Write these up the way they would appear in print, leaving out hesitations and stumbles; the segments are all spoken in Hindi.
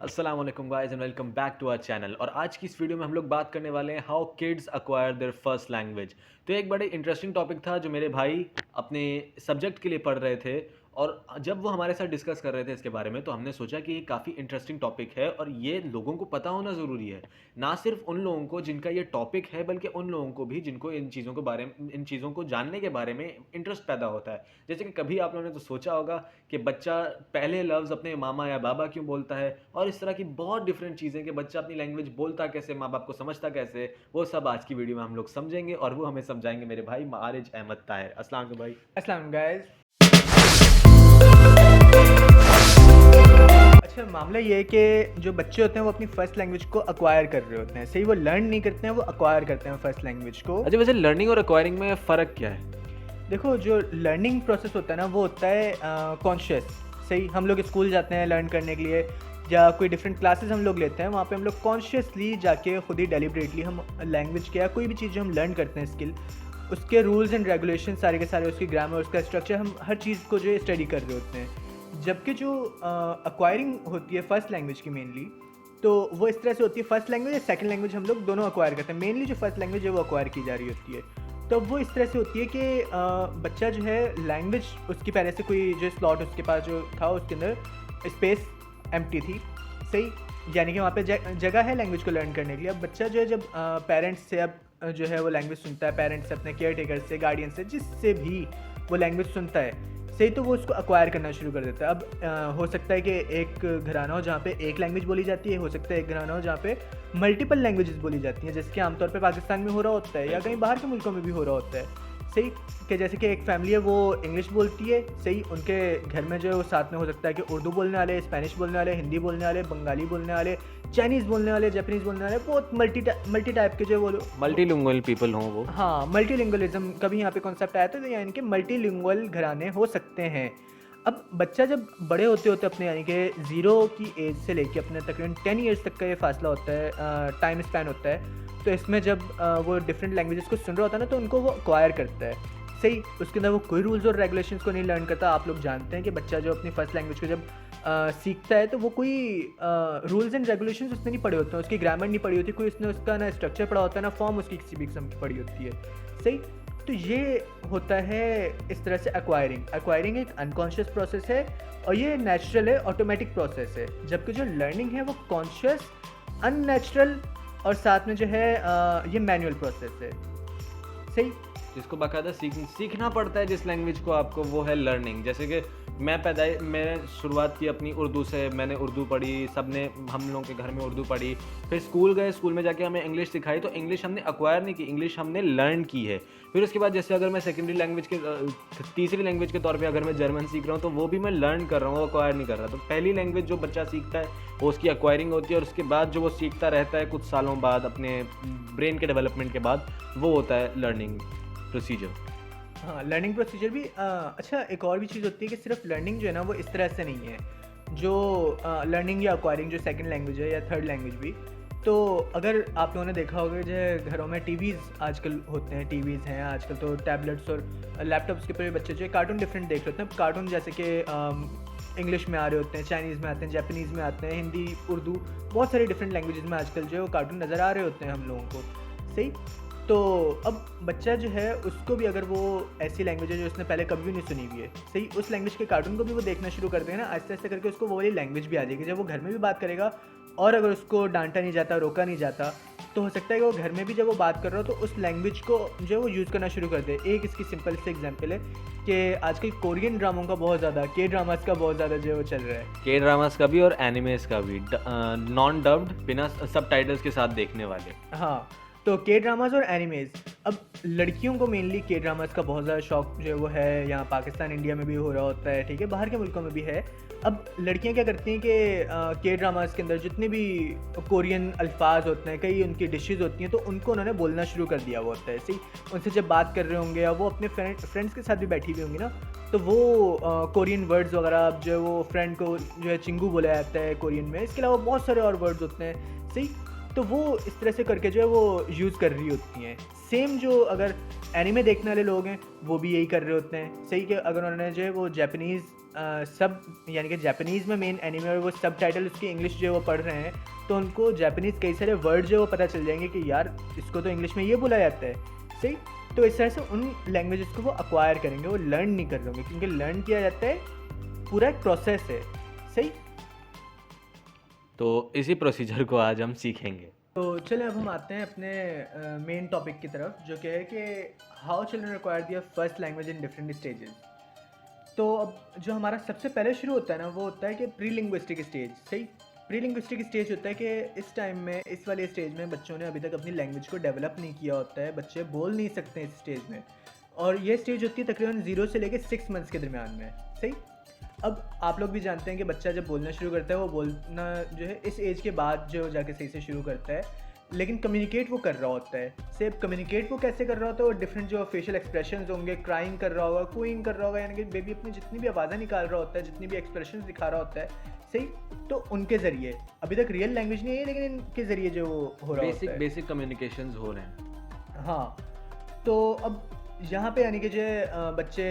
अस्सलाम वालेकुम guys and welcome back to our channel. और आज की इस वीडियो में हम लोग बात करने वाले हैं how kids acquire their first language. तो एक बड़े इंटरेस्टिंग टॉपिक था जो मेरे भाई अपने सब्जेक्ट के लिए पढ़ रहे थे, और जब वो हमारे साथ डिस्कस कर रहे थे इसके बारे में तो हमने सोचा कि ये काफ़ी इंटरेस्टिंग टॉपिक है और ये लोगों को पता होना ज़रूरी है। ना सिर्फ उन लोगों को जिनका ये टॉपिक है, बल्कि उन लोगों को भी जिनको इन चीज़ों को जानने के बारे में इंटरेस्ट पैदा होता है। जैसे कि कभी आप लोगों ने तो सोचा होगा कि बच्चा पहले लफ्ज़ अपने मामा या बाबा क्यों बोलता है, और इस तरह की बहुत डिफरेंट चीज़ें कि बच्चा अपनी लैंग्वेज बोलता कैसे, माँ बाप को समझता कैसे, वो सब आज की वीडियो में हम लोग समझेंगे और वो हमें समझाएंगे मेरे भाई मारिज अहमद ताहिर। अस्सलाम वालेकुम भाई। अस्सलाम गाइस। अच्छा, मामला ये है कि जो बच्चे होते हैं वो अपनी फ़र्स्ट लैंग्वेज को एक्वायर कर रहे होते हैं। सही, वो लर्न नहीं करते हैं, वो एक्वायर करते हैं फ़र्स्ट लैंग्वेज को। अच्छा, वैसे लर्निंग और एक्वायरिंग में फ़र्क क्या है? देखो, जो लर्निंग प्रोसेस होता है ना, वो होता है कॉन्शियस। सही, हम लोग स्कूल जाते हैं लर्न करने के लिए या कोई डिफरेंट क्लासेस हम लोग लेते हैं, वहाँ पे हम लोग कॉन्शियसली जाके खुद ही डेलिबरेटली हम लैंग्वेज के या कोई भी चीज़ जो हम लर्न करते हैं स्किल, उसके रूल्स एंड रेगुलेशन सारे के सारे, उसकी ग्रामर, उसका स्ट्रक्चर, हम हर चीज़ को जो है स्टडी कर रहे होते हैं। जबकि जो एक्वायरिंग होती है फर्स्ट लैंग्वेज की मेनली, तो वो इस तरह से होती है, फर्स्ट लैंग्वेज या सेकंड लैंग्वेज हम लोग दोनों एक्वायर करते हैं। मेनली जो फर्स्ट लैंग्वेज है वो एक्वायर की जा रही होती है। तो वो इस तरह से होती है कि बच्चा जो है लैंग्वेज, उसकी पहले से कोई जो स्लॉट उसके पास जो था उसके अंदर स्पेस एम्प्टी थी। सही, यानी कि वहाँ पे जगह है लैंग्वेज को लर्न करने के लिए। अब बच्चा जो है जब पेरेंट्स से अब जो है वो लैंग्वेज सुनता है, पेरेंट्स से, अपने केयर टेकर से, गार्डियन से, जिससे भी वो लैंग्वेज सुनता है, सही, तो वो उसको एक्वायर करना शुरू कर देता है। अब हो सकता है कि एक घराना हो जहाँ पे एक लैंग्वेज बोली जाती है, हो सकता है एक घराना हो जहाँ पे मल्टीपल लैंग्वेजेस बोली जाती हैं, जैसे कि आमतौर पे पाकिस्तान में हो रहा होता है या कहीं बाहर के मुल्कों में भी हो रहा होता है। सही, कि जैसे कि एक फैमिली है वो इंग्लिश बोलती है, सही, उनके घर में जो है वो साथ में हो सकता है कि उर्दू बोलने वाले, स्पेनिश बोलने वाले, हिंदी बोलने वाले, बंगाली बोलने वाले, चाइनीज़ बोलने वाले, जापानीज़ बोलने वाले, बहुत मल्टी टाइप के जो है वो मल्टीलिंगुअल पीपल हों वो। हाँ, मल्टीलिंगुअलिज़्म का भी यहाँ पे कॉन्सेप्ट आया था, तो यानी कि मल्टीलिंगुअल घराने हो सकते हैं। अब बच्चा जब बड़े होते होते अपने, यानी कि 0 की एज से लेके अपने तकरीबन 10 ईयर्स तक का ये फासला होता है, टाइम स्पैन होता है। तो इसमें जब वो डिफरेंट लैंग्वेजेस को सुन रहा होता है ना, तो उनको वो एक्वायर करता है। सही, उसके अंदर वो कोई रूल्स और रेगुलेशंस को नहीं लर्न करता। आप लोग जानते हैं कि बच्चा जो अपनी फर्स्ट लैंग्वेज को जब सीखता है तो वो कोई रूल्स एंड रेगुलेशंस उसने नहीं पढ़े होते हैं, उसकी ग्रामर नहीं पढ़ी होती, कोई उसने उसका ना स्ट्रक्चर पढ़ा होता है, ना फॉर्म उसकी किसी भी किस्म की पढ़ी होती है। सही, तो ये होता है इस तरह से एक्वायरिंग एक अनकॉन्शियस प्रोसेस है और ये नेचुरल है, ऑटोमेटिक प्रोसेस है। जबकि जो लर्निंग है वो कॉन्शियस, अननेचुरल और साथ में जो है ये मैनुअल प्रोसेस है। सही, जिसको बाकायदा सीखना पड़ता है जिस लैंग्वेज को आपको, वो है लर्निंग। जैसे कि मैंने शुरुआत की अपनी उर्दू से, मैंने उर्दू पढ़ी, हम लोगों के घर में उर्दू पढ़ी, फिर स्कूल गए, स्कूल में जाके हमें इंग्लिश सिखाई, तो इंग्लिश हमने एक्वायर नहीं की, इंग्लिश हमने लर्न की है। फिर उसके बाद जैसे अगर मैं सेकेंडरी लैंग्वेज के तीसरी लैंग्वेज के तौर पे अगर मैं जर्मन सीख रहा हूँ तो वो भी मैं लर्न कर रहा हूँ, वो एक्वायर नहीं कर रहा। तो पहली लैंग्वेज जो बच्चा सीखता है वो उसकी एक्वायरिंग होती है, और उसके बाद जो वो सीखता रहता है कुछ सालों बाद अपने ब्रेन के डेवलपमेंट के बाद, वो होता है लर्निंग प्रोसीजर। हाँ, लर्निंग प्रोसीजर भी अच्छा, एक और भी चीज़ होती है कि सिर्फ लर्निंग जो है ना वो इस तरह से नहीं है। जो लर्निंग या एक्वायरिंग जो सेकंड लैंग्वेज है या थर्ड लैंग्वेज भी, तो अगर आप लोगों ने देखा होगा जो घरों में टीवीज़ आजकल होते हैं, टीवीज़ हैं आजकल, तो टैबलेट्स और लैपटॉप्स के ऊपर बच्चे जो है कार्टून डिफरेंट देख रहे होते हैं। कार्टून जैसे कि इंग्लिश में आ रहे होते हैं, चाइनीज़ में आते हैं, जापानीज़ में आते हैं, हिंदी, उर्दू, बहुत सारी डिफरेंट लैंग्वेजेस में आजकल जो है वो कार्टून नज़र आ रहे होते हैं हम लोगों को। सही, तो अब बच्चा जो है उसको भी अगर वो ऐसी लैंग्वेज है जो उसने पहले कभी भी नहीं सुनी हुई है, सही, उस लैंग्वेज के कार्टून को भी वो देखना शुरू कर देगा ना, आहिस्ते आहिस्ते करके उसको वो वाली लैंग्वेज भी आ जाएगी। जब वो घर में भी बात करेगा और अगर उसको डांटा नहीं जाता, रोका नहीं जाता, तो हो सकता है कि वो घर में भी जब वो बात कर रहा हो तो उस लैंग्वेज को जो है वो यूज़ करना शुरू कर दे। एक इसकी सिंपल से एग्जांपल है कि आजकल कोरियन ड्रामों का बहुत ज़्यादा, के ड्रामास का बहुत ज़्यादा जो है वो चल रहा है। के ड्रामास का भी और एनिमेस का भी, नॉन डब्ड, बिना सब टाइटल्स के साथ देखने वाले। हाँ, तो के ड्रामास और एनिमेज, अब लड़कियों को मेनली के ड्रामास का बहुत ज़्यादा शौक जो है वो है, यहाँ पाकिस्तान, इंडिया में भी हो रहा होता है, ठीक है, बाहर के मुल्कों में भी है। अब लड़कियाँ क्या करती हैं कि के ड्रामास के अंदर जितने भी कोरियन अल्फाज होते हैं, कई उनकी डिशेज़ होती हैं, तो उनको उन्होंने बोलना शुरू कर दिया हुआ होता है। सही, उनसे जब बात कर रहे होंगे या वो अपने फ्रेंड्स के साथ भी बैठी हुई होंगी ना, तो वो कोरियन वर्ड्स वगैरह जो है वो फ्रेंड को जो है चिंगू बोला जाता है कोरियन में, इसके अलावा बहुत सारे और वर्ड्स होते हैं। सही, तो वो इस तरह से करके जो है वो यूज़ कर रही होती हैं। सेम जो अगर एनिमे देखने वाले लोग हैं वो भी यही कर रहे होते हैं। सही, कि अगर उन्होंने जो है वो जापानीज़ सब यानी कि जापानीज़ में मेन एनिमे और वो सब टाइटल उसकी इंग्लिश जो वो पढ़ रहे हैं, तो उनको जापानीज़ कई सारे वर्ड जो वो पता चल जाएंगे कि यार इसको तो इंग्लिश में ये बोला जाता है। सही। तो इस तरह से उन लैंग्वेजेस को वो अक्वायर करेंगे, वो लर्न नहीं कर रहे होंगे, क्योंकि लर्न किया जाता है पूरा एक प्रोसेस है। सही। तो इसी प्रोसीजर को आज हम सीखेंगे। तो चलें अब हम आते हैं अपने मेन टॉपिक की तरफ, जो कि है कि how children require their first language in different stages. तो अब जो हमारा सबसे पहले शुरू होता है ना, वो होता है कि प्री लिंग्विस्टिक स्टेज। सही। प्री लिंग्विस्टिक स्टेज होता है कि इस टाइम में, इस वाले स्टेज में बच्चों ने अभी तक अपनी लैंग्वेज को डेवलप नहीं किया होता है, बच्चे बोल नहीं सकते इस स्टेज में। और ये स्टेज होती है तकरीबन 0 से लेकर 6 मंथ्स के दरमियान में। सही। अब आप लोग भी जानते हैं कि बच्चा जब बोलना शुरू करता है, वो बोलना जो है इस एज के बाद जो जाके सही से शुरू करता है, लेकिन कम्युनिकेट वो कर रहा होता है। सिर्फ कम्युनिकेट वो कैसे कर रहा होता है, वो डिफरेंट जो फेशियल एक्सप्रेशंस होंगे, क्राइंग कर रहा होगा, कूइंग कर रहा होगा, यानी कि बेबी अपनी जितनी भी आवाज़ें निकाल रहा होता है, जितनी भी एक्सप्रेशंस दिखा रहा होता है, सही, तो उनके ज़रिए, अभी तक रियल लैंग्वेज नहीं है लेकिन इनके ज़रिए जो हो रहा होता है, बेसिक कम्युनिकेशंस हो रहे हैं। हाँ। तो अब यहाँ पे यानी कि जो बच्चे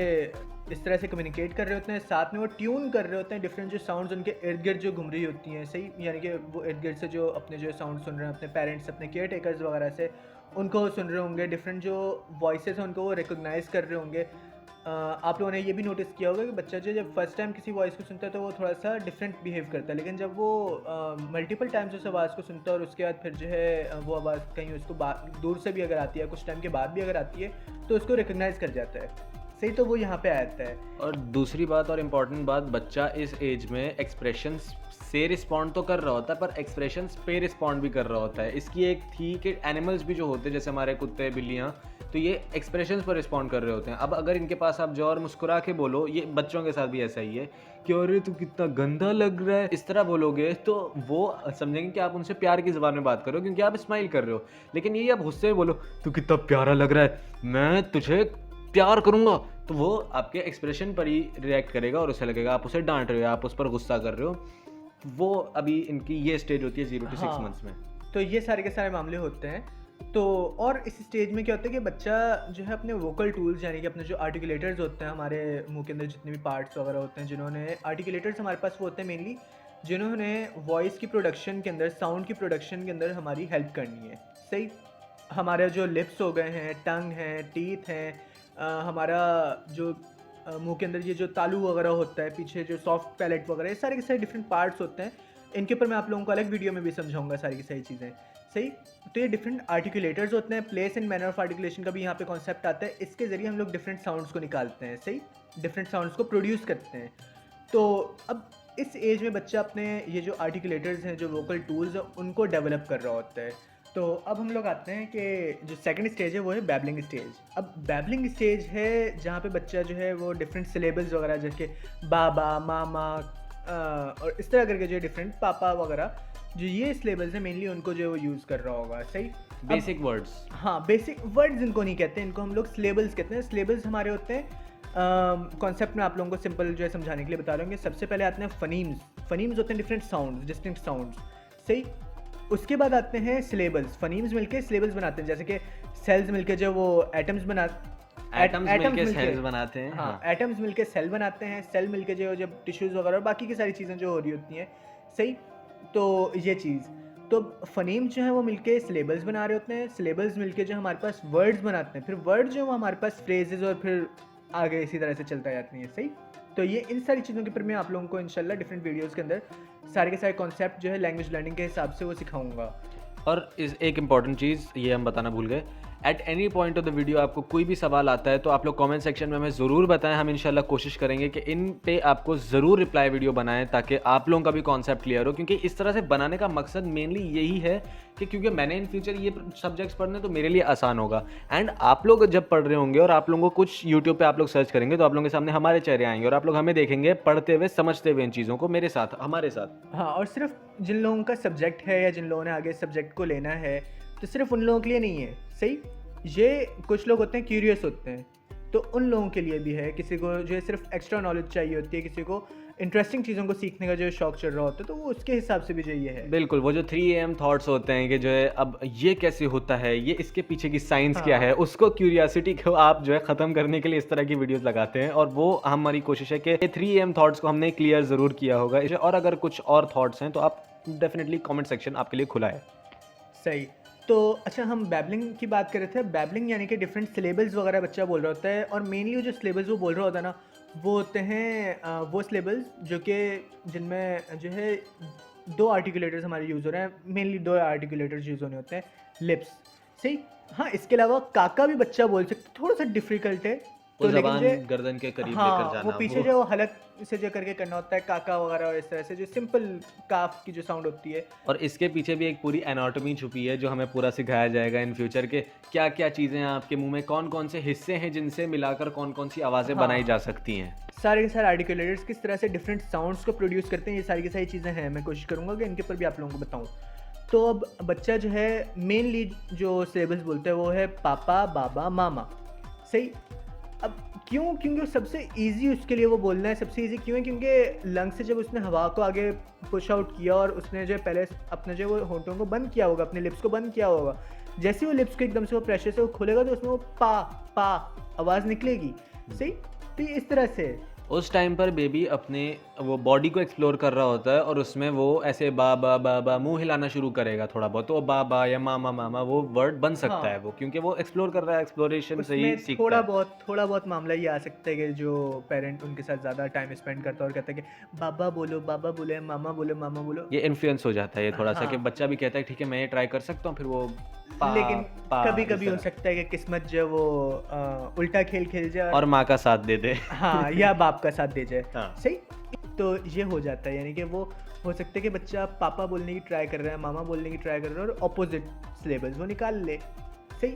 इस तरह से कम्युनिकेट कर रहे होते हैं, साथ में वो ट्यून कर रहे होते हैं डिफरेंट जो साउंड्स उनके इर्द गिर्द जो घूम रही होती हैं। सही। यानी कि वो इर्द गिर्द से जो अपने जो साउंड सुन रहे हैं, अपने पेरेंट्स, अपने केयर टेकर्स वगैरह से, उनको वो सुन रहे होंगे, डिफरेंट जो वॉइसेस हैं उनको वो रिकोगनाइज़ कर रहे होंगे। आप लोगों ने ये भी नोटिस किया होगा कि बच्चा जो जब फर्स्ट टाइम किसी वॉइस को सुनता है तो वो थोड़ा सा डिफरेंट बिहेव करता है, लेकिन जब वो मल्टीपल टाइम्स उस आवाज़ को सुनता है और उसके बाद फिर जो है वो आवाज़ कहीं उसको दूर से भी अगर आती है, कुछ टाइम के बाद भी अगर आती है, तो उसको रिकोगनाइज़ कर जाता है। सही। तो वो यहाँ पे आता है। और दूसरी बात और इम्पॉर्टेंट बात, बच्चा इस एज में एक्सप्रेशंस से रिस्पॉन्ड तो कर रहा होता है, पर एक्सप्रेशंस पे रिस्पॉन्ड भी कर रहा होता है। इसकी एक थी कि एनिमल्स भी जो होते हैं, जैसे हमारे कुत्ते, बिल्लियाँ, तो ये एक्सप्रेशंस पर रिस्पॉन्ड कर रहे होते हैं। अब अगर इनके पास आप जाओ और मुस्कुरा के बोलो, ये बच्चों के साथ भी ऐसा ही है कि अरे तू कितना गंदा लग रहा है, इस तरह बोलोगे तो वो समझेंगे कि आप उनसे प्यार की ज़बान में बात कर रहे हो, क्योंकि आप स्माइल कर रहे हो। लेकिन ये आप गुस्से में बोलो, तू कितना प्यारा लग रहा है, मैं तुझे प्यार करूँगा, तो वो आपके एक्सप्रेशन पर ही रिएक्ट करेगा और उसे लगेगा आप उसे डांट रहे हो, आप उस पर गुस्सा कर रहे हो। वो अभी इनकी ये स्टेज होती है 0 to 6 मंथ्स में। तो ये सारे के सारे मामले होते हैं। तो और इस स्टेज में क्या होता है कि बच्चा जो है अपने वोकल टूल्स, यानी कि अपने जो आर्टिकुलेटर्स होते हैं, हमारे मुंह के अंदर जितने भी पार्ट्स वगैरह होते हैं, जिन्होंने आर्टिकुलेटर्स हमारे पास वो होते हैं मेनली जिन्होंने वॉइस की प्रोडक्शन के अंदर, साउंड की प्रोडक्शन के अंदर हमारी हेल्प करनी है। सही। हमारे जो लिप्स हो गए हैं, टंग हैं, टीथ हैं, हमारा जो मुंह के अंदर ये जो तालू वगैरह होता है, पीछे जो सॉफ्ट पैलेट वगैरह, ये सारे के सारे डिफरेंट पार्ट्स होते हैं। इनके ऊपर मैं आप लोगों को अलग वीडियो में भी समझाऊंगा सारी की सारी चीज़ें। सही। तो ये डिफरेंट आर्टिकुलेटर्स होते हैं। Place and manner of articulation का भी यहाँ पे कॉन्सेप्ट आता है। इसके ज़रिए हम लोग डिफरेंट साउंड्स को निकालते हैं। सही। डिफरेंट साउंड्स को प्रोड्यूस करते हैं। तो अब इस एज में बच्चा अपने ये जो आर्टिकुलेटर्स हैं, जो वोकल टूल्स हैं, उनको डेवलप कर रहा होता है। तो अब हम लोग आते हैं कि जो सेकंड स्टेज है वो है बैबलिंग स्टेज। अब बैबलिंग स्टेज है जहाँ पे बच्चा जो है वो डिफरेंट सिलेबल्स वगैरह, जैसे बाबा, मामा और इस तरह करके जो डिफरेंट पापा वगैरह, जो ये सिलेबल्स हैं मेनली, उनको जो है वो यूज़ कर रहा होगा। सही। Basic words. हाँ, बेसिक वर्ड्स इनको नहीं कहते, इनको हम लोग सिलेबल्स कहते हैं। सिलेबल्स हमारे होते हैं कॉन्सेप्ट में आप लोगों को सिंपल जो है समझाने के लिए बता रहा हूँ। सबसे पहले आते हैं फनीम्स। फनीम्स होते हैं डिफरेंट साउंड्स, डिस्टिंक्ट साउंड्स। सही। उसके बाद आते हैं सिलेबल्स। फनीम्स मिलके सिलेबल्स बनाते हैं, जैसे कि सेल्स मिलके जो वो एटम्स मिलके सेल्स बनाते हैं। हाँ, एटम्स मिलके सेल बनाते हैं। सेल मिलके जो जब टिश्यूज़ वगैरह और बाकी की सारी चीज़ें जो हो रही होती हैं। सही। तो ये चीज़, तो फनीम जो है वो मिलके सिलेबल्स बना रहे होते हैं। सिलेबल्स मिलके जो हमारे पास वर्ड्स बनाते हैं। फिर वर्ड जो है वो हमारे पास फ्रेजेस और फिर आगे इसी तरह से चलता जाती हैं। सही। तो ये इन सारी चीज़ों के ऊपर मैं आप लोगों को इंशाल्लाह डिफरेंट वीडियोस के अंदर सारे के सारे कॉन्सेप्ट जो है लैंग्वेज लर्निंग के हिसाब से वो सिखाऊंगा। और इस एक इम्पॉर्टेंट चीज़ ये हम बताना भूल गए, at any point of the video आपको कोई भी सवाल आता है तो आप लोग कमेंट सेक्शन में हमें ज़रूर बताएं। हम इंशाल्लाह कोशिश करेंगे कि इन पे आपको ज़रूर रिप्लाई वीडियो बनाएं, ताकि आप लोगों का भी कॉन्सेप्ट क्लियर हो। क्योंकि इस तरह से बनाने का मकसद मेनली यही है कि क्योंकि मैंने इन फ्यूचर ये सब्जेक्ट्स पढ़ने तो मेरे लिए आसान होगा, एंड आप लोग जब पढ़ रहे होंगे और आप लोगों को कुछ यूट्यूब पे आप लोग सर्च करेंगे तो आप लोगों के सामने हमारे चेहरे आएंगे और आप लोग हमें देखेंगे पढ़ते हुए, समझते हुए इन चीज़ों को मेरे साथ, हमारे साथ। हाँ, और सिर्फ जिन लोगों का सब्जेक्ट है या जिन लोगों ने आगे सब्जेक्ट को लेना है, तो सिर्फ उन लोगों के लिए नहीं है। सही। ये कुछ लोग होते हैं क्यूरियस होते हैं, तो उन लोगों के लिए भी है। किसी को जो है सिर्फ एक्स्ट्रा नॉलेज चाहिए होती है, किसी को इंटरेस्टिंग चीज़ों को सीखने का जो शौक चल रहा होता है, तो वो उसके हिसाब से भी जो ये है। बिल्कुल, वो जो 3 एएम थॉट्स होते हैं कि जो है अब ये कैसे होता है, ये इसके पीछे की साइंस क्या है, हाँ, उसको क्यूरियोसिटी को आप जो है ख़त्म करने के लिए इस तरह की वीडियोज़ लगाते हैं और वो हमारी कोशिश है कि ये 3 एएम थॉट्स को हमने क्लियर ज़रूर किया होगा। और अगर कुछ और थॉट्स हैं तो आप डेफ़िनिटली कमेंट सेक्शन आपके लिए खुला है। सही। तो अच्छा, हम बैबलिंग की बात कर रहे थे। बैबलिंग यानी कि डिफरेंट सिलेबल्स वगैरह बच्चा बोल रहा होता है, और मेनली जो सिलेबल्स वो बोल रहा होता है ना, वो होते हैं वो सिलेबल्स जो कि जिनमें जो है 2 आर्टिकुलेटर्स हमारे यूज़ हो रहे हैं, मेनली 2 आर्टिकुलेटर्स यूज़ होने होते हैं, लिप्स। सही। हाँ, इसके अलावा काका भी बच्चा बोल सकता है, थोड़ा-सा डिफ़िकल्ट है। वो तो लेकिन ज़बान जो गर्दन के करीब लेकर हाँ, वो जाना पीछे वो जो हलक से जो करके करना होता है काका वगैरह, और इस तरह से जो सिंपल काफ की जो साउंड होती है। और इसके पीछे भी एक पूरी एनाटॉमी छुपी है जो हमें पूरा सिखाया जाएगा इन फ्यूचर के क्या-क्या चीज़ें हैं आपके मुँह में, कौन-कौन से हिस्से हैं जिनसे मिलाकर कौन-कौन सी आवाज़ें बनाई हाँ, जा सकती हैं। सारे के सारे आर्टिकुलेटर्स किस तरह से डिफरेंट साउंड्स को प्रोड्यूस करते हैं, ये सारी की सारी चीज़ें हैं। मैं कोशिश करूँगा कि इनके ऊपर भी आप लोगों को बताऊँ। तो अब बच्चा जो है मेनली जो सिलेबल्स बोलता है वो है पापा, बाबा, मामा। सही। अब क्यों? क्योंकि वो सबसे ईज़ी उसके लिए वो बोलना है। सबसे ईज़ी क्यों है? क्योंकि लंग से जब उसने हवा को आगे पुश आउट किया और उसने जो है पहले अपने जो वो होंठों को बंद किया होगा, अपने लिप्स को बंद किया होगा। जैसे ही वो लिप्स को एकदम से वो प्रेशर से वो खोलेगा तो उसमें वो पा, पा आवाज़ निकलेगी। सही? तो ये इस तरह से है। उस टाइम पर बेबी अपने वो बॉडी को एक्सप्लोर कर रहा होता है और उसमें वो ऐसे बा मुंह हिलाना शुरू करेगा थोड़ा बहुत, तो वो बा या मामा मामा वो वर्ड बन सकता है हाँ। वो, क्योंकि वो एक्सप्लोर कर रहा है, एक्सप्लोरेशन से ही उसमें सीखता है। थोड़ा बहुत मामला ये आ सकता है कि जो पेरेंट उनके साथ ज़्यादा टाइम स्पेंड करता है और कहता है कि बाबा बोले, मामा बोले, मामा बोलो। ये इन्फ्लुएंस हो जाता है ये थोड़ा सा कि हाँ, बच्चा भी कहता है ठीक है मैं ये ट्राई कर सकता हूँ, फिर वो पा लेकिन पा इस कभी-कभी हो तरह सकता है कि किस्मत जो है वो उल्टा खेल खेल जाए और और माँ का साथ दे दे। हाँ, या बाप का साथ दे जाए। हाँ। सही? तो ये हो जाता है, यानी कि वो हो सकता है कि बच्चा पापा बोलने की ट्राई कर रहा है, मामा बोलने की ट्राई कर रहा है और ऑपोज़िट सिलेबल्स वो निकाल ले। सही?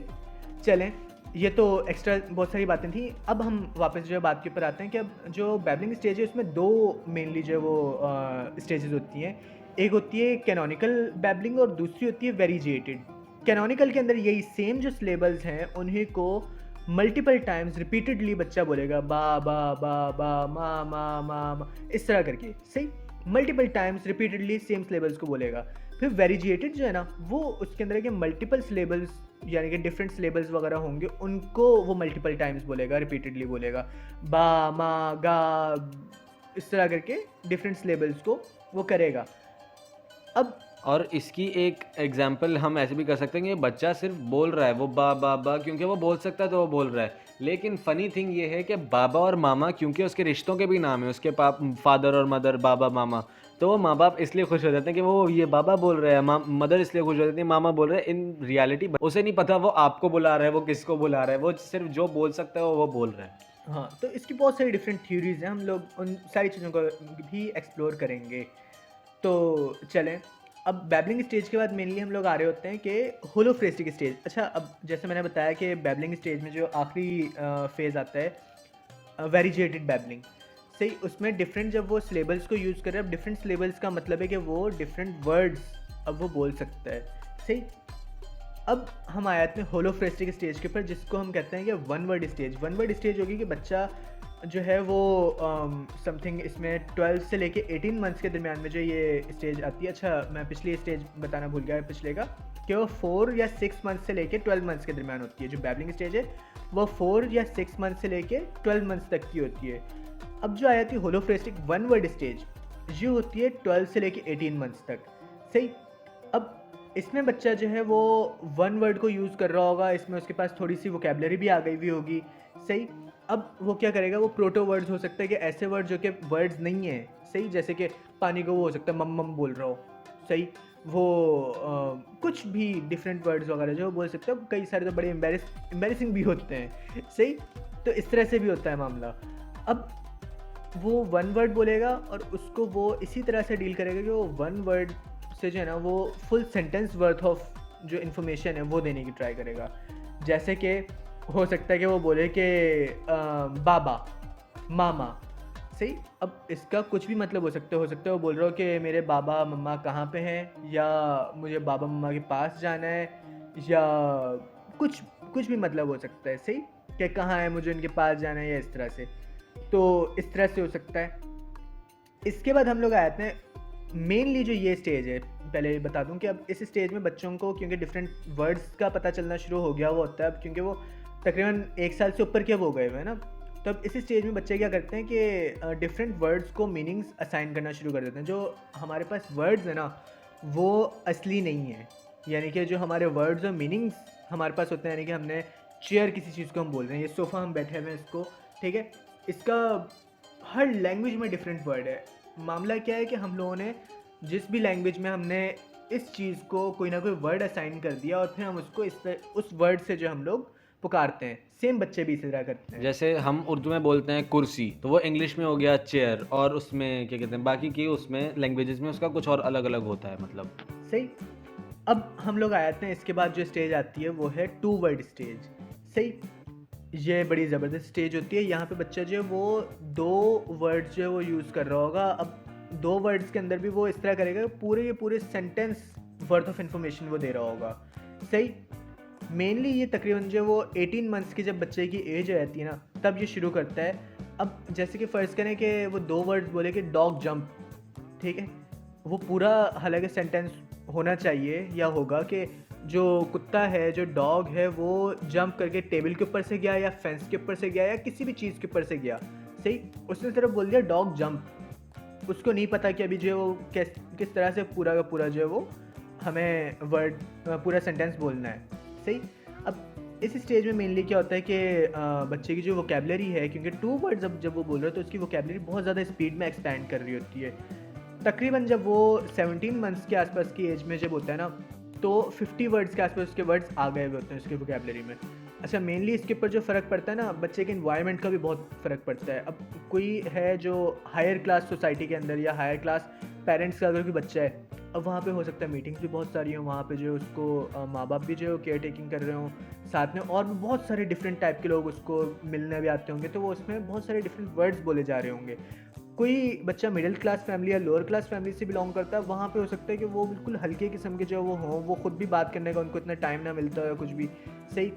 चलें, ये तो एक्स्ट्रा बहुत सारी बातें थी। अब हम वापस जो है बात के ऊपर आते हैं कि अब जो बैबलिंग स्टेज है उसमें 2 मेनली जो है वो स्टेजेज़ होती हैं। एक होती है कैनोनिकल बैबलिंग और दूसरी होती है वेरिएटेड। कैनोनिकल के अंदर यही सेम जो सिलेबल्स हैं उन्हीं को मल्टीपल टाइम्स रिपीटेडली बच्चा बोलेगा, बा, मा, इस तरह करके। सही? Multiple times repeatedly same syllables को बोलेगा। फिर वेरिएटेड जो है ना, वो उसके अंदर है कि मल्टीपल सिलेबल्स यानी कि डिफरेंट सिलेबल्स वगैरह होंगे, उनको वो मल्टीपल टाइम्स बोलेगा, रिपीटेडली बोलेगा। बा, मा, गा, इस तरह करके डिफरेंट सिलेबल्स को वो करेगा। अब और इसकी एक एग्जांपल हम ऐसे भी कर सकते हैं कि बच्चा सिर्फ बोल रहा है वो बा क्योंकि वो बोल सकता है तो वो बोल रहा है, लेकिन फनी थिंग ये है कि बाबा और मामा क्योंकि उसके रिश्तों के भी नाम है, उसके पाप फादर और मदर, बाबा मामा, तो वो माँ बाप इसलिए खुश हो जाते हैं कि वो ये बाबा बोल रहे हैं, मदर इसलिए खुश हो जाती है मामा बोल रहे हैं। इन रियलिटी उसे नहीं पता वो आपको बुला रहा है, वो किसको बुला रहा है, वो सिर्फ जो बोल सकता है वो बोल रहा है। हाँ, तो इसकी बहुत सारी डिफरेंट थ्योरीज हैं, हम लोग उन सारी चीज़ों को भी एक्सप्लोर करेंगे। तो चलें, अब बैबलिंग स्टेज के बाद मेनली हम लोग आ रहे होते हैं कि होलोफ्रेस्टिक स्टेज। अच्छा, अब जैसे मैंने बताया कि बैबलिंग स्टेज में जो आखिरी फेज़ आता है वेरिएटेड बैबलिंग। सही? उसमें डिफरेंट जब वो सिलेबल्स को यूज़ कर रहे हैं, अब डिफरेंट सिलेबल्स का मतलब है कि वो डिफरेंट वर्ड्स अब वो बोल सकता है। सही? अब हम आए आते हैं होलोफ्रेस्टिक स्टेज के ऊपर, जिसको हम कहते हैं कि one word stage. One word stage होगी कि बच्चा जो है वो समथिंग इसमें 12 से लेके 18 मंथ्स के दरमियान में जो ये स्टेज आती है। अच्छा, मैं पिछली स्टेज बताना भूल गया पिछले का, कि वो 4 या 6 मंथ से लेके 12 मंथ्स के दरमियान होती है। जो बैबलिंग स्टेज है वो 4 या 6 मंथ से लेके 12 मंथ्स तक की होती है। अब जो आई थी होलोफ्रेस्टिक वन वर्ड स्टेज, ये होती है 12 से लेके 18 मंथ्स तक। सही? अब इसमें बच्चा जो है वो वन वर्ड को यूज़ कर रहा होगा, इसमें उसके पास थोड़ी सी वोकेबलरी भी आ गई हुई होगी। सही? अब वो क्या करेगा, वो प्रोटो वर्ड्स हो सकता है कि ऐसे वर्ड जो कि वर्ड्स नहीं हैं। सही? जैसे कि पानी को वो हो सकता है मम बोल रहा हो। सही? वो कुछ भी डिफरेंट वर्ड्स वगैरह जो वो बोल सकते हैं, कई सारे तो बड़े एम्बेरसिंग भी होते हैं। सही? तो इस तरह से भी होता है मामला। अब वो वन वर्ड बोलेगा और उसको वो इसी तरह से डील करेगा कि वो वन वर्ड से जो है ना वो फुल सेंटेंस वर्थ ऑफ जो इन्फॉर्मेशन है वो देने की ट्राई करेगा। जैसे कि हो सकता है कि वो बोले कि बाबा, मामा। सही? अब इसका कुछ भी मतलब हो सकता है वो बोल रहा हो कि मेरे बाबा मम्मा कहाँ पे हैं, या मुझे बाबा मम्मा के पास जाना है, या कुछ कुछ भी मतलब हो सकता है। सही? कि कहाँ है, मुझे उनके पास जाना है, या इस तरह से। तो इस तरह से हो सकता है। इसके बाद हम लोग आ जाते हैं मेनली जो ये स्टेज है, पहले बता दूं कि अब इस स्टेज में बच्चों को क्योंकि डिफरेंट वर्ड्स का पता चलना शुरू हो गया वो होता है अब, क्योंकि वो तकरीबन 1 साल से ऊपर के वो गए हुए हैं ना। तो अब इस स्टेज में बच्चे क्या करते हैं कि डिफरेंट वर्ड्स को मीनिंग्स असाइन करना शुरू कर देते हैं। जो हमारे पास वर्ड्स है ना वो असली नहीं है, यानी कि जो हमारे वर्ड्स और मीनिंग्स हमारे पास होते हैं, यानी कि हमने चेयर किसी चीज़ को हम बोल रहे हैं, ये सोफ़ा हम बैठे हुए हैं इसको, ठीक है, इसका हर लैंग्वेज में डिफरेंट वर्ड है। मामला क्या है कि हम लोगों ने जिस भी लैंग्वेज में हमने इस चीज़ को कोई ना कोई वर्ड असाइन कर दिया और फिर हम उसको उस वर्ड से जो हम लोग पुकारते हैं, सेम बच्चे भी इसी तरह करते हैं। जैसे हम उर्दू में बोलते हैं कुर्सी, तो वो इंग्लिश में हो गया चेयर, और उसमें क्या कहते हैं बाकी की उसमें लैंग्वेजेस में उसका कुछ और अलग अलग होता है मतलब। सही। अब हम लोग आ जाते हैं, इसके बाद जो स्टेज आती है वो है 2 वर्ड स्टेज। सही, ये बड़ी ज़बरदस्त स्टेज होती है। यहाँ पे बच्चा जो है वो 2 वर्ड्स जो है वो यूज़ कर रहा होगा। अब 2 वर्ड्स के अंदर भी वो इस तरह करेगा पूरे के पूरे सेंटेंस वर्थ ऑफ इन्फॉर्मेशन वो दे रहा होगा। सही। मेनली ये तकरीबन जो वो 18 मंथ्स की जब बच्चे की एज रहती है ना तब ये शुरू करता है। अब जैसे कि फ़र्ज़ करें कि वो 2 वर्ड्स बोले कि डॉग जंप, ठीक है, वो पूरा हालांकि सेंटेंस होना चाहिए या होगा कि जो कुत्ता है, जो डॉग है, वो जंप करके टेबल के ऊपर से गया या फेंस के ऊपर से गया या किसी भी चीज़ के ऊपर से गया। सही, उसने सिर्फ बोल दिया डॉग जंप, उसको नहीं पता कि अभी जो है वो किस तरह से पूरा का पूरा जो है वो हमें वर्ड पूरा सेंटेंस बोलना है। सही। अब इस स्टेज में मेनली क्या होता है कि बच्चे की जो वोकेबलरी है, क्योंकि 2 वर्ड्स अब जब वो बोल रहे हो तो उसकी वोकेबलरी बहुत ज़्यादा स्पीड में एक्सपैंड कर रही होती है। तकरीबन जब वो 17 मंथ्स के आसपास की एज में जब होता है ना तो 50 वर्ड्स के आसपास उसके वर्ड्स आ गए हुए होते हैं उसकी वोकेबलरी में। अच्छा, मेनली इसके ऊपर जो फ़र्क पड़ता है ना, बच्चे के इन्वायरमेंट का भी बहुत फ़र्क पड़ता है। अब कोई है जो हायर क्लास सोसाइटी के अंदर या हायर क्लास पेरेंट्स का अगर कोई बच्चा है, अब वहाँ पे हो सकता है मीटिंग्स भी बहुत सारी हों, वहाँ पे जो है उसको माँ बाप भी जो है केयर टेकिंग कर रहे हों, साथ में और भी बहुत सारे डिफरेंट टाइप के लोग उसको मिलने भी आते होंगे, तो वो उसमें बहुत सारे डिफरेंट वर्ड्स बोले जा रहे होंगे। कोई बच्चा मिडिल क्लास फैमिली या लोअर क्लास फैमिली से बिलोंग करता है, वहाँ पे हो सकता है कि वो बिल्कुल हल्के किस्म के जो वो हों, वो खुद भी बात करने का उनको इतना टाइम ना मिलता हो कुछ भी। सही।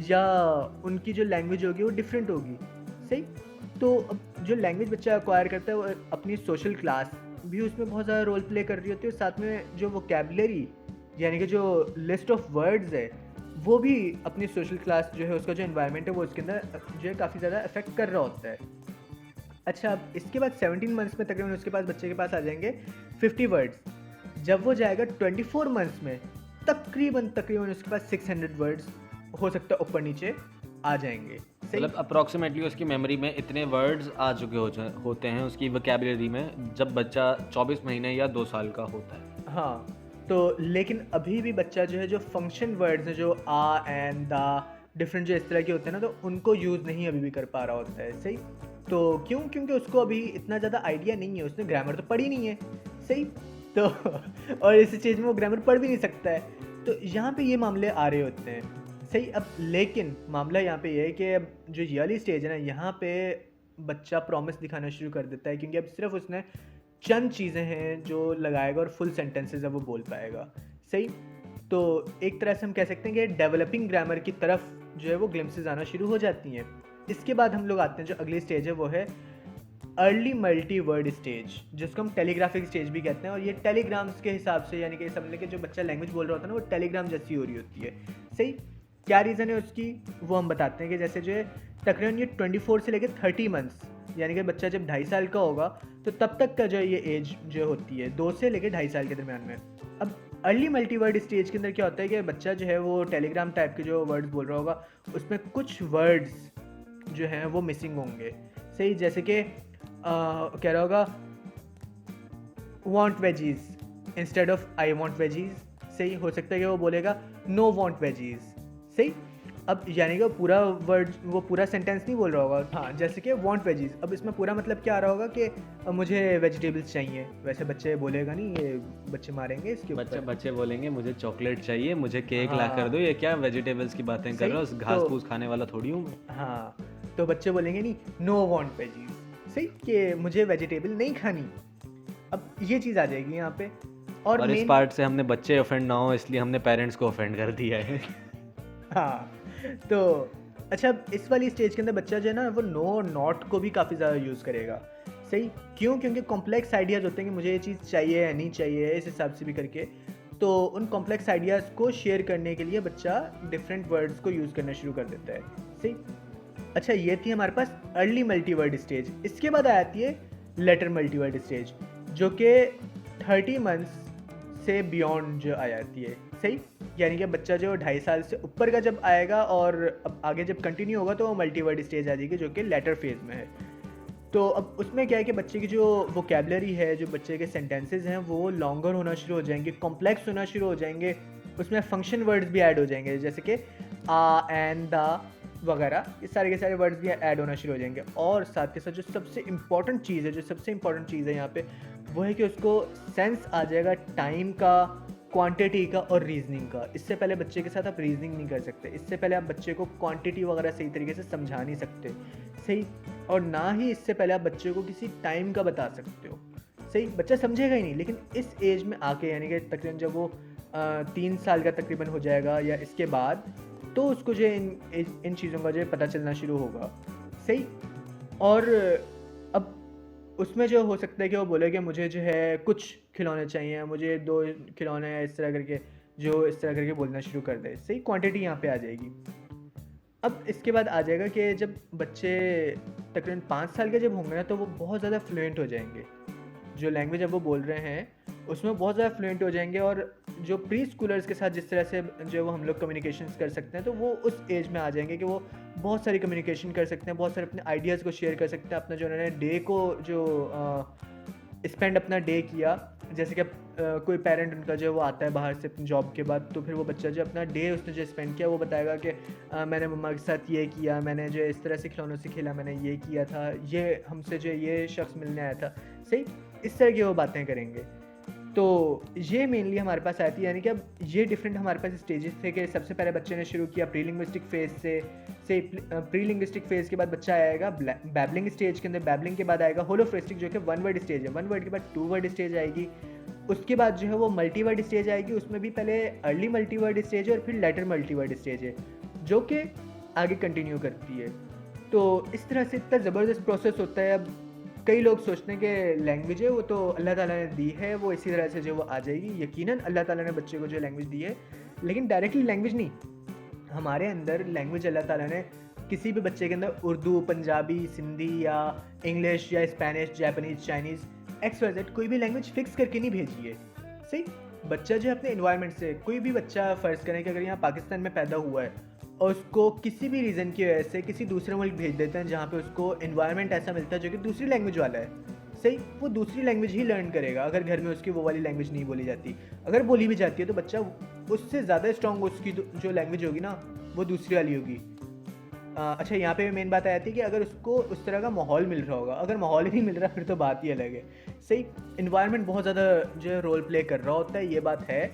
या उनकी जो लैंग्वेज होगी वो डिफरेंट होगी। सही। तो अब जो लैंग्वेज बच्चा एक्वायर करता है वो अपनी सोशल क्लास भी उसमें बहुत ज़्यादा रोल प्ले कर रही होती है, और साथ में जो वोकेबलरी यानी कि जो लिस्ट ऑफ वर्ड्स है वो भी अपनी सोशल क्लास जो है उसका जो एनवायरनमेंट है वो उसके अंदर जो है काफ़ी ज़्यादा अफेक्ट कर रहा होता है। अच्छा, अब इसके बाद 17 मंथ्स में तकरीबन उसके पास बच्चे के पास आ जाएंगे 50 वर्ड्स। जब वो जाएगा 24 मंथ्स में तकरीबन उसके पास 600 वर्ड्स हो सकता है ऊपर नीचे आ जाएंगे। सही। मतलब अप्रॉक्सीमेटली उसकी मेमोरी में इतने वर्ड्स आ चुके होते हैं उसकी वोकेबलरी में जब बच्चा 24 महीने या 2 साल का होता है। हाँ, तो लेकिन अभी भी बच्चा जो है जो फंक्शन वर्ड्स हैं जो आ एंड दा डिफरेंट जो इस तरह के होते हैं ना, तो उनको यूज़ नहीं अभी भी कर पा रहा होता है। सही। तो क्यों? क्योंकि उसको अभी इतना ज़्यादा आइडिया नहीं है, उसने ग्रामर तो पढ़ी नहीं है। सही। तो और इस चीज़ में वो ग्रामर पढ़ भी नहीं सकता है, तो यहाँ पे ये मामले आ रहे होते हैं। सही। अब लेकिन मामला यहाँ पे ये है कि अब जो ये वाली स्टेज है ना, यहाँ पे बच्चा प्रॉमिस दिखाना शुरू कर देता है, क्योंकि अब सिर्फ उसने चंद चीज़ें हैं जो लगाएगा और फुल सेंटेंसेस अब वो बोल पाएगा। सही। तो एक तरह से हम कह सकते हैं कि डेवलपिंग ग्रामर की तरफ जो है वो ग्लिम्सेस आना शुरू हो जाती हैं। इसके बाद हम लोग आते हैं जो अगली स्टेज है वो है अर्ली मल्टी वर्ड स्टेज, जिसको हम टेलीग्राफिक स्टेज भी कहते हैं। और ये टेलीग्राम्स के हिसाब से, यानी कि समझ लें कि जो बच्चा लैंग्वेज बोल रहा होता है ना वो टेलीग्राम जैसी हो रही होती है। सही। क्या रीज़न है उसकी वो हम बताते हैं कि जैसे जो है तकरीबन ये 24 से लेकर 30 मंथ्स, यानी कि बच्चा जब 2.5 साल का होगा तो तब तक का जो ये एज जो होती है 2 से लेकर 2.5 साल के दरमियान में। अब अर्ली मल्टीवर्ड स्टेज के अंदर क्या होता है कि बच्चा जो है वो टेलीग्राम टाइप के जो वर्ड्स बोल रहा होगा उसमें कुछ वर्ड्स जो हैं वो मिसिंग होंगे। सही। जैसे कि कह रहा होगा want veggies instead of I want veggies. सही। हो सकता है कि वो बोलेगा नो वांट वेजीज। सही। अब यानी कि पूरा वर्ड वो पूरा सेंटेंस नहीं बोल रहा होगा। हाँ, जैसे कि वांट वेजीज, अब इसमें पूरा मतलब क्या आ रहा होगा कि मुझे वेजिटेबल्स चाहिए। वैसे बच्चे बोलेगा नहीं, ये बच्चे मारेंगे इसके ऊपर। बच्चे बोलेंगे मुझे चॉकलेट चाहिए, मुझे केक ला कर हाँ। दो, ये क्या वेजिटेबल्स की बातें कर सही। रहे हो, घास तो फूस खाने वाला थोड़ी हूँ मैं। हाँ, तो बच्चे बोलेंगे नहीं नो वांट वेजीज। सही, कि मुझे वेजिटेबल नहीं खानी। अब ये चीज़ आ जाएगी यहाँ पे। और इस पार्ट से हमने बच्चे ऑफेंड ना हो इसलिए हमने पेरेंट्स को ऑफेंड कर दिया है। हाँ, तो अच्छा, इस वाली स्टेज के अंदर बच्चा जो है ना वो नो और नॉट को भी काफ़ी ज़्यादा यूज़ करेगा। सही क्यों? क्योंकि कॉम्प्लेक्स आइडियाज़ होते हैं कि मुझे ये चीज़ चाहिए या नहीं चाहिए, इस हिसाब से भी करके। तो उन कॉम्प्लेक्स आइडियाज़ को शेयर करने के लिए बच्चा डिफरेंट वर्ड्स को यूज़ करना शुरू कर देता है। सही। अच्छा, ये थी हमारे पास अर्ली मल्टीवर्ड स्टेज। इसके बाद आ जाती है लेटर मल्टीवर्ड स्टेज, जो कि 30 मंथ्स से बियॉन्ड जो आ जाती है। सही, यानी कि बच्चा जो 2.5 साल से ऊपर का जब आएगा और अब आगे जब कंटिन्यू होगा तो वो मल्टीवर्ड स्टेज आ जाएगी, जो कि लेटर फेज में है। तो अब उसमें क्या है कि बच्चे की जो वोकेबलरी है, जो बच्चे के सेंटेंसेस हैं, वो लॉन्गर होना शुरू हो जाएंगे, कॉम्प्लेक्स होना शुरू हो जाएंगे। उसमें फंक्शन वर्ड्स भी ऐड हो जाएंगे, जैसे कि आ, एंड, द वगैरह, ये सारे के सारे वर्ड्स भी ऐड होना शुरू हो जाएंगे। और साथ के साथ जो सबसे इम्पॉर्टेंट चीज़ है, यहाँ पे वो है कि उसको सेंस आ जाएगा टाइम का, क्वांटिटी का और रीजनिंग का। इससे पहले बच्चे के साथ आप रीजनिंग नहीं कर सकते, इससे पहले आप बच्चे को क्वांटिटी वगैरह सही तरीके से समझा नहीं सकते। सही। और ना ही इससे पहले आप बच्चे को किसी टाइम का बता सकते हो। सही, बच्चा समझेगा ही नहीं। लेकिन इस एज में आके, यानी कि तकरीबन जब वो 3 साल का तकरीबन हो जाएगा या इसके बाद, तो उसको जो इन चीज़ों का जो पता चलना शुरू होगा। सही। और अब उसमें जो हो सकता है कि वो बोले कि मुझे जो है कुछ खिलौने चाहिए, मुझे 2 खिलौने, इस तरह करके इस तरह करके बोलना शुरू कर दे। सही, क्वांटिटी यहाँ पे आ जाएगी। अब इसके बाद आ जाएगा कि जब बच्चे तकरीबन 5 साल के जब होंगे ना, तो वो बहुत ज़्यादा फ्लुएंट हो जाएंगे। जो लैंग्वेज अब वो बोल रहे हैं उसमें बहुत ज़्यादा फ्लुएंट हो जाएंगे। और जो प्री स्कूलर्स के साथ जिस तरह से जो वो हम लोग कम्युनिकेशंस कर सकते हैं, तो वो उस एज में आ जाएंगे कि वो बहुत सारी कम्युनिकेशन कर सकते हैं, बहुत सारे अपने आइडियाज़ को शेयर कर सकते हैं। अपना जो उन्होंने डे को जो स्पेंड अपना डे किया, जैसे कि कोई पेरेंट उनका जो वो आता है बाहर से अपनी जॉब के बाद, तो फिर वो बच्चा जो अपना डे उसने जो स्पेंड किया, वो बताएगा कि मैंने मम्मा के साथ ये किया, मैंने जो इस तरह से खिलौनों से खेला, मैंने ये किया था, ये हमसे जो ये शख्स मिलने आया था। सही, इस तरह की वो बातें करेंगे। तो ये मेनली हमारे पास आती है। यानी कि अब ये डिफरेंट हमारे पास स्टेजेस थे कि सबसे पहले बच्चे ने शुरू किया प्री लिंग्विस्टिक फेज से प्री लिंग्विस्टिक फेज के बाद बच्चा आएगा बैबलिंग स्टेज के अंदर। बैबलिंग के बाद आएगा होलोफ्रेस्टिक, जो कि 1 वर्ड स्टेज है। 1 वर्ड के बाद 2 वर्ड स्टेज आएगी। उसके बाद जो है वो मल्टीवर्ड स्टेज आएगी। उसमें भी पहले अर्ली मल्टीवर्ड स्टेज है और फिर लेटर मल्टीवर्ड स्टेज है, जो कि आगे कंटिन्यू करती है। तो इस तरह से इतना ज़बरदस्त प्रोसेस होता है। अब कई लोग सोचते हैं कि लैंग्वेज है वो तो अल्लाह ताला ने दी है, वो इसी तरह से जो वो आ जाएगी। यकीनन अल्लाह ताला ने बच्चे को जो लैंग्वेज दी है, लेकिन डायरेक्टली लैंग्वेज नहीं। हमारे अंदर लैंग्वेज अल्लाह ताला ने किसी भी बच्चे के अंदर उर्दू, पंजाबी, सिंधी या इंग्लिश या स्पेनिश, जापानीज़, चाइनीज़, XYZ कोई भी लैंग्वेज फिक्स करके नहीं भेजी है। सही। बच्चा जो है अपने इन्वायरमेंट से, कोई भी बच्चा फ़र्ज़ करें कि अगर यहाँ पाकिस्तान में पैदा हुआ है और उसको किसी भी रीज़न की वजह से किसी दूसरे मुल्क भेज देते हैं जहाँ पे उसको इन्वायरमेंट ऐसा मिलता है जो कि दूसरी लैंग्वेज वाला है। सही, वो दूसरी लैंग्वेज ही लर्न करेगा अगर घर में उसकी वो वाली लैंग्वेज नहीं बोली जाती। अगर बोली भी जाती है तो बच्चा उससे ज़्यादा स्ट्रॉन्ग उसकी जो लैंग्वेज होगी ना, वो दूसरी वाली होगी। अच्छा, यहाँ पे मेन बात आ जाती है कि अगर उसको उस तरह का माहौल मिल रहा होगा। अगर माहौल ही नहीं मिल रहा फिर तो बात ही अलग है। सही, इन्वायरमेंट बहुत ज़्यादा जो है रोल प्ले कर रहा होता है, ये बात है।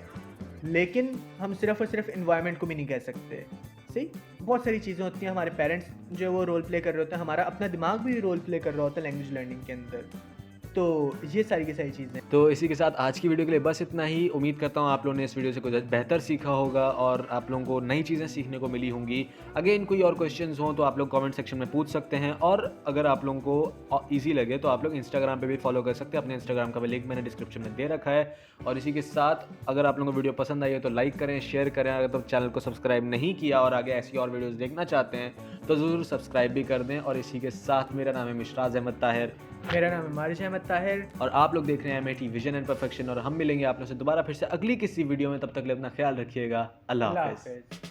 लेकिन हम सिर्फ और सिर्फ इन्वायरमेंट को भी नहीं कह सकते। सही, बहुत सारी चीज़ें होती हैं। हमारे पेरेंट्स जो वो रोल प्ले कर रहे होते हैं, हमारा अपना दिमाग भी रोल प्ले कर रहा होता है लैंग्वेज लर्निंग के अंदर। तो ये सारी की सारी चीज़ें। तो इसी के साथ आज की वीडियो के लिए बस इतना ही। उम्मीद करता हूँ आप लोगों ने इस वीडियो से कुछ बेहतर सीखा होगा और आप लोगों को नई चीज़ें सीखने को मिली होंगी। अगेन कोई और क्वेश्चंस हों तो आप लोग कमेंट सेक्शन में पूछ सकते हैं। और अगर आप लोगों को ईजी लगे तो आप लोग इंस्टाग्राम पे भी फॉलो कर सकते हैं। अपने इंस्टाग्राम का भी लिंक मैंने डिस्क्रिप्शन में दे रखा है। और इसी के साथ अगर आप लोगों को वीडियो पसंद आई है तो लाइक करें, शेयर करें। अगर तो चैनल को सब्सक्राइब नहीं किया और आगे ऐसी और वीडियोज़ देखना चाहते हैं तो ज़रूर सब्सक्राइब भी कर दें। और इसी के साथ मेरा नाम है मिशराज अहमद ताहिर। मेरा नाम है मारिश अहमद ताहिर और आप लोग देख रहे हैं MIT विजन एंड परफेक्शन। और हम मिलेंगे आप लोगों से दोबारा फिर से अगली किसी वीडियो में। तब तक के लिए अपना ख्याल रखिएगा। अल्लाह हाफ़िज़। हाफ़िज़।